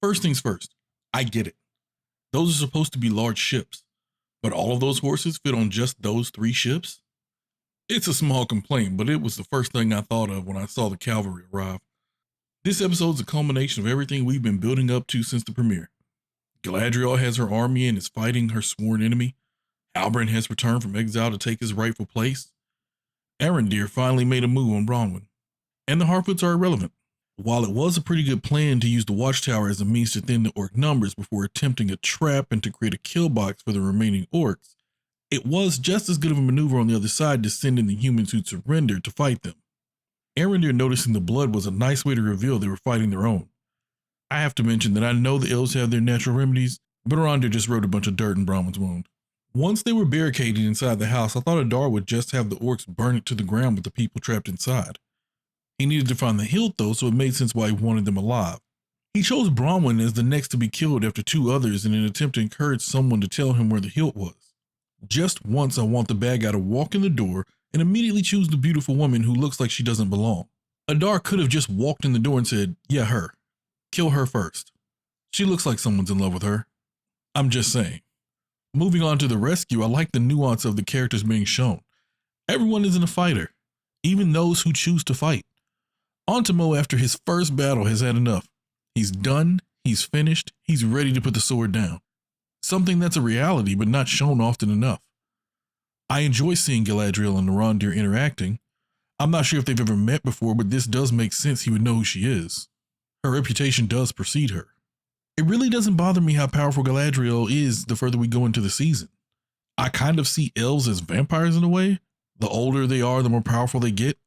First things first, I get it. Those are supposed to be large ships, but all of those horses fit on just those 3 ships? It's a small complaint, but it was the first thing I thought of when I saw the cavalry arrive. This episode's a culmination of everything we've been building up to since the premiere. Galadriel has her army and is fighting her sworn enemy. Halbrand has returned from exile to take his rightful place. Arondir finally made a move on Bronwyn. And the Harfoots are irrelevant. While it was a pretty good plan to use the Watchtower as a means to thin the orc numbers before attempting a trap and to create a kill box for the remaining orcs, it was just as good of a maneuver on the other side to send in the humans who'd surrendered to fight them. Arondir noticing the blood was a nice way to reveal they were fighting their own. I have to mention that I know the elves have their natural remedies, but Arondir just wrote a bunch of dirt in Bronwyn's wound. Once they were barricaded inside the house, I thought Adar would just have the orcs burn it to the ground with the people trapped inside. He needed to find the hilt though, so it made sense why he wanted them alive. He chose Bronwyn as the next to be killed after 2 others in an attempt to encourage someone to tell him where the hilt was. Just once I want the bad guy to walk in the door and immediately choose the beautiful woman who looks like she doesn't belong. Adar could have just walked in the door and said, yeah, her. Kill her first. She looks like someone's in love with her. I'm just saying. Moving on to the rescue, I like the nuance of the characters being shown. Everyone isn't a fighter, even those who choose to fight. Ontimo, after his first battle, has had enough. He's done, he's finished, he's ready to put the sword down. Something that's a reality, but not shown often enough. I enjoy seeing Galadriel and Arondir interacting. I'm not sure if they've ever met before, but this does make sense he would know who she is. Her reputation does precede her. It really doesn't bother me how powerful Galadriel is the further we go into the season. I kind of see elves as vampires in a way. The older they are, the more powerful they get.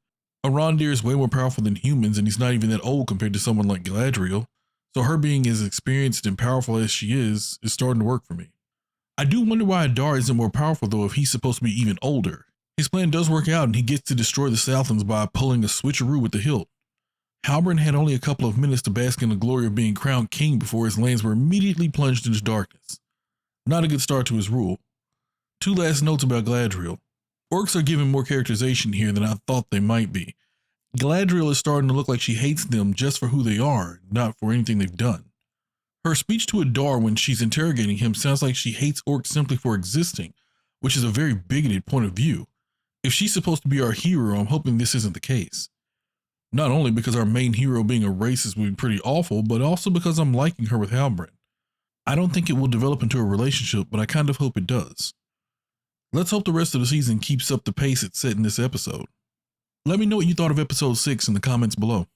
Arondir is way more powerful than humans, and he's not even that old compared to someone like Galadriel, so her being as experienced and powerful as she is starting to work for me. I do wonder why Adar isn't more powerful though if he's supposed to be even older. His plan does work out and he gets to destroy the Southlands by pulling a switcheroo with the hilt. Halbrand had only a couple of minutes to bask in the glory of being crowned king before his lands were immediately plunged into darkness. Not a good start to his rule. 2 last notes about Galadriel. Orcs are given more characterization here than I thought they might be. Galadriel is starting to look like she hates them just for who they are, not for anything they've done. Her speech to Adar when she's interrogating him sounds like she hates orcs simply for existing, which is a very bigoted point of view. If she's supposed to be our hero, I'm hoping this isn't the case. Not only because our main hero being a racist would be pretty awful, but also because I'm liking her with Halbrand. I don't think it will develop into a relationship, but I kind of hope it does. Let's hope the rest of the season keeps up the pace it set in this episode. Let me know what you thought of episode 6 in the comments below.